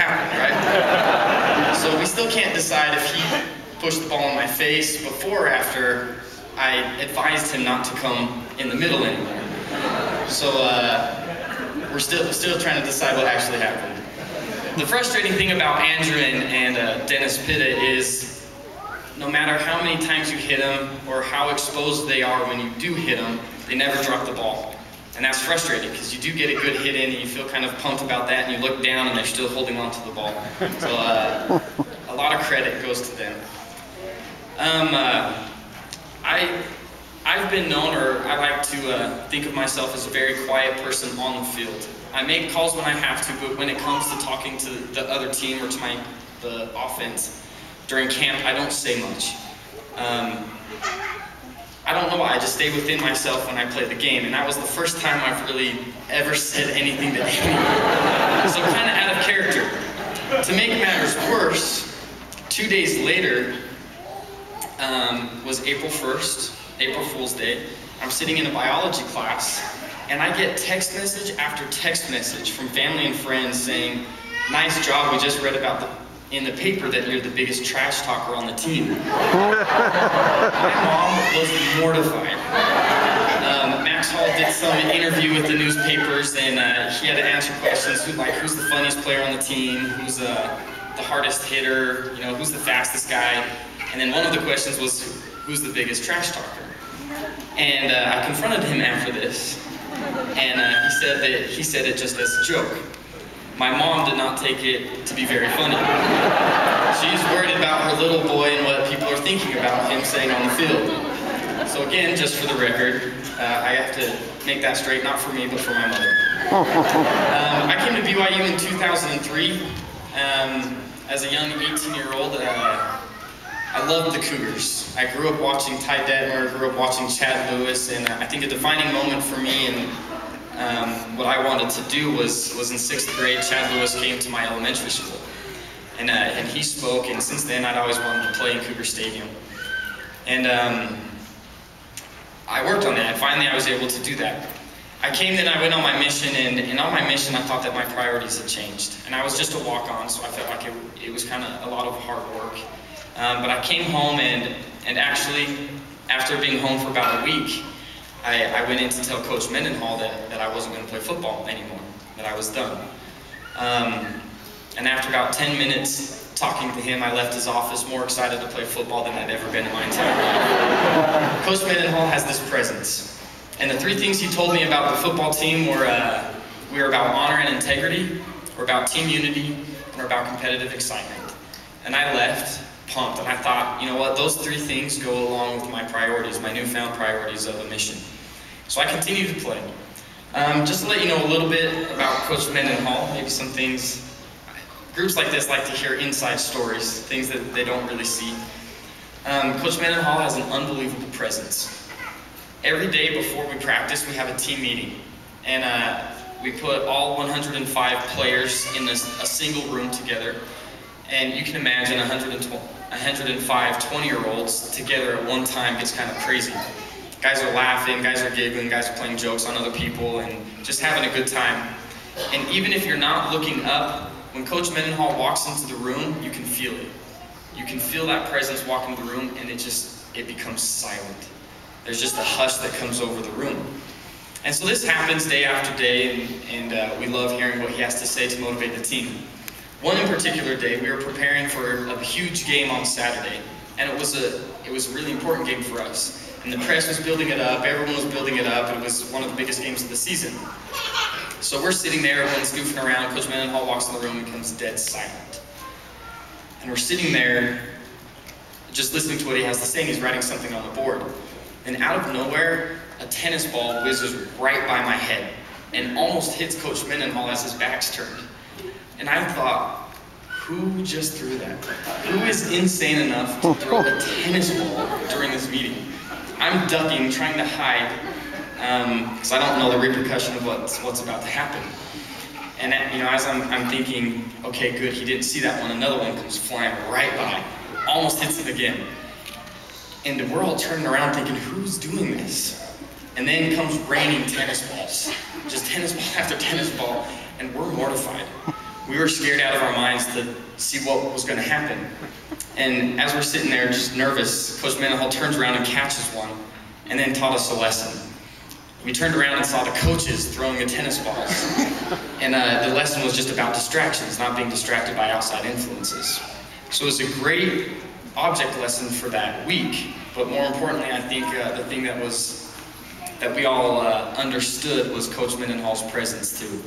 happened, right? So we still can't decide if he pushed the ball in my face before or after I advised him not to come in the middle anymore. So we're still trying to decide what actually happened. The frustrating thing about Andrew and Dennis Pitta is no matter how many times you hit them or how exposed they are when you do hit them, they never drop the ball. And that's frustrating because you do get a good hit in and you feel kind of pumped about that, and you look down and they're still holding on to the ball. So a lot of credit goes to them. I've been known, or I like to think of myself as a very quiet person on the field. I make calls when I have to, but when it comes to talking to the other team or to the offense during camp, I don't say much. I don't know why, I just stay within myself when I play the game, and that was the first time I've really ever said anything to anyone. So kind of out of character. To make matters worse, 2 days later was April 1st, April Fool's Day. I'm sitting in a biology class, and I get text message after text message from family and friends saying, "Nice job, we just read about in the paper that you're the biggest trash talker on the team." My mom was mortified. Max Hall did some interview with the newspapers, and he had to answer questions like who's the funniest player on the team, who's the hardest hitter, you know, who's the fastest guy, and then one of the questions was who's the biggest trash talker. And I confronted him after this, and he said it just as a joke. My mom did not take it to be very funny. She's worried about her little boy and what people are thinking about him saying on the field. So again, just for the record, I have to make that straight, not for me, but for my mother. I came to BYU in 2003. As a young 18-year-old, I loved the Cougars. I grew up watching Ty Detmer, grew up watching Chad Lewis, and I think a defining moment for me and what I wanted to do was in 6th grade, Chad Lewis came to my elementary school. And he spoke, and since then I'd always wanted to play in Cougar Stadium. And I worked on that, and finally I was able to do that. I came then, I went on my mission, and on my mission I thought that my priorities had changed. And I was just a walk-on, so I felt like it was kind of a lot of hard work. But I came home, and actually, after being home for about a week, I went in to tell Coach Mendenhall that I wasn't going to play football anymore, that I was done. And after about 10 minutes talking to him, I left his office more excited to play football than I'd ever been in my entire life. Coach Mendenhall has this presence. And the 3 things he told me about the football team were we were about honor and integrity, we're about team unity, and we're about competitive excitement. And I left pumped, and I thought, you know what, those 3 things go along with my priorities, my newfound priorities of a mission. So I continued to play. Just to let you know a little bit about Coach Mendenhall, maybe some things. Groups like this like to hear inside stories, things that they don't really see. Coach Mendenhall has an unbelievable presence. Every day before we practice, we have a team meeting. And we put all 105 players in a single room together. And you can imagine 105 20-year-olds together at one time gets kind of crazy. Guys are laughing, guys are giggling, guys are playing jokes on other people, and just having a good time. And even if you're not looking up, when Coach Mendenhall walks into the room, you can feel it. You can feel that presence walk into the room, and it becomes silent. There's just a hush that comes over the room. And so this happens day after day, and we love hearing what he has to say to motivate the team. One in particular day, we were preparing for a huge game on Saturday, and it was a really important game for us. And the press was building it up, everyone was building it up, and it was one of the biggest games of the season. So we're sitting there, everyone's goofing around, Coach Mendenhall walks in the room and becomes dead silent. And we're sitting there, just listening to what he has to say, and he's writing something on the board. And out of nowhere, a tennis ball whizzes right by my head, and almost hits Coach Mendenhall as his back's turned. And I thought, who just threw that? Who is insane enough to throw a tennis ball during this meeting? I'm ducking, trying to hide, because I don't know the repercussion of what's about to happen. And as I'm thinking, okay, good, he didn't see that one. Another one comes flying right by, almost hits it again. And we're all turning around thinking, who's doing this? And then comes raining tennis balls, just tennis ball after tennis ball, and we're mortified. we were scared out of our minds to see what was going to happen. And as we're sitting there just nervous, Coach Mendenhall turns around and catches one, and then taught us a lesson. We turned around and saw the coaches throwing the tennis balls. And the lesson was just about distractions, not being distracted by outside influences. So it was a great object lesson for that week. But more importantly, I think the thing that we all understood was Coach Mendenhall's presence too.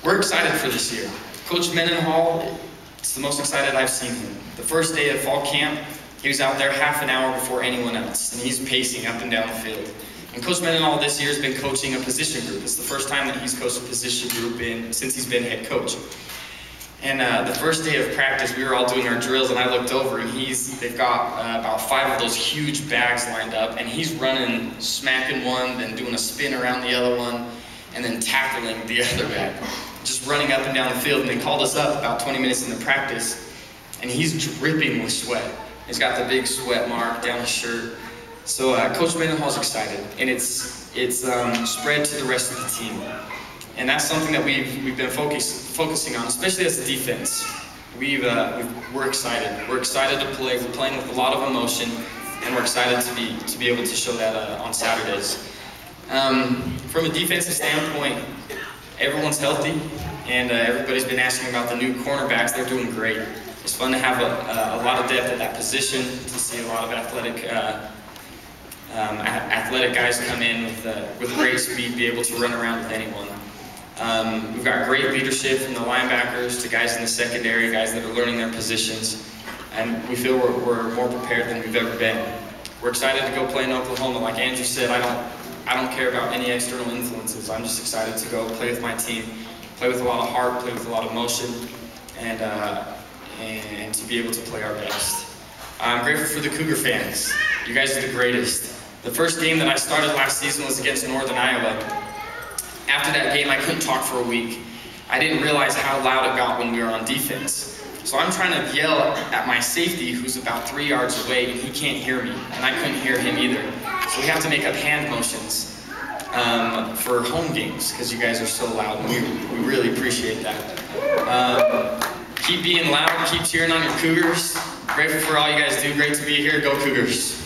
We're excited for this year. Coach Mendenhall, it's the most excited I've seen him. The first day of fall camp, he was out there half an hour before anyone else, and he's pacing up and down the field. And Coach Mendenhall this year has been coaching a position group. It's the first time that he's coached a position group since he's been head coach. And the first day of practice, we were all doing our drills, and I looked over, and they've got about 5 of those huge bags lined up, and he's running, smacking one, then doing a spin around the other one, and then tackling the other bag. Just running up and down the field, and they called us up about 20 minutes into practice, and he's dripping with sweat. He's got the big sweat mark down his shirt. So Coach Mendenhall's excited, and it's spread to the rest of the team. And that's something that we've been focusing on, especially as a defense. We're excited. We're excited to play. We're playing with a lot of emotion, and we're excited to be able to show that on Saturdays. From a defensive standpoint, everyone's healthy, and everybody's been asking about the new cornerbacks. They're doing great. It's fun to have a lot of depth at that position, to see a lot of athletic guys come in with great speed, be able to run around with anyone. We've got great leadership from the linebackers to guys in the secondary, guys that are learning their positions, and we feel we're more prepared than we've ever been. We're excited to go play in Oklahoma. Like Andrew said, I don't care about any external influences. I'm just excited to go play with my team, play with a lot of heart, play with a lot of motion, and to be able to play our best. I'm grateful for the Cougar fans. You guys are the greatest. The first game that I started last season was against Northern Iowa. After that game, I couldn't talk for a week. I didn't realize how loud it got when we were on defense. So I'm trying to yell at my safety, who's about 3 yards away, and he can't hear me, and I couldn't hear him either. So we have to make up hand motions for home games, because you guys are so loud, and we really appreciate that. Keep being loud, keep cheering on your Cougars. Grateful for all you guys do. Great to be here. Go Cougars.